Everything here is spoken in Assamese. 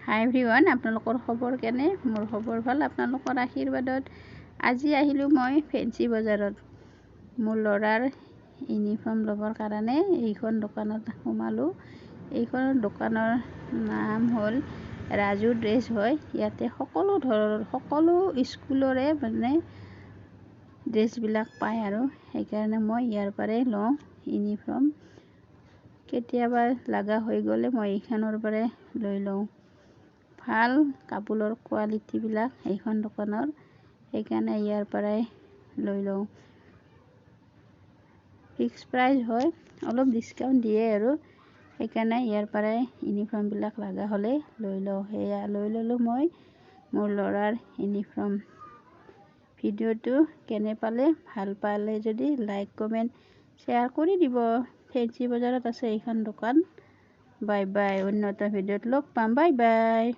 হাই এভৰিৱান, আপোনালোকৰ খবৰ কেনে? মোৰ খবৰ ভাল, আপোনালোকৰ আশীৰ্বাদত। আজি আহিলোঁ মই ফেঞ্চি বজাৰত মোৰ ল'ৰাৰ ইউনিফৰ্ম ল'বৰ কাৰণে। এইখন দোকানত সোমালোঁ। এইখন দোকানৰ নাম হ'ল ৰাজু ড্ৰেছ হয়। ইয়াতে সকলো ধৰণৰ সকলো স্কুলৰে ড্ৰেছবিলাক পায় আৰু সেইকাৰণে মই ইয়াৰ পৰাই লওঁ ইউনিফৰ্ম। কেতিয়াবা লগা হৈ গ'লে মই এইখনৰ পৰাই লৈ লওঁ। ভাল কাপোৰৰ কোৱালিটিবিলাক এইখন দোকানৰ, সেইকাৰণে ইয়াৰ পৰাই লৈ লওঁ। ফিক্স প্ৰাইচ হয়, অলপ ডিছকাউণ্ট দিয়ে আৰু সেইকাৰণে ইয়াৰ পৰাই ইউনিফৰ্মবিলাক লগা হ'লে লৈ লওঁ। সেয়া লৈ ল'লোঁ মই মোৰ ল'ৰাৰ ইউনিফৰ্ম। ভিডিঅ'টো কেনে পালে? ভাল পালে যদি লাইক কমেণ্ট শ্বেয়াৰ কৰি দিব। ফেঞ্চি বজাৰত আছে এইখন দোকান। বাই বাই, অন্য এটা ভিডিঅ'ত লগ পাম। Bye bye.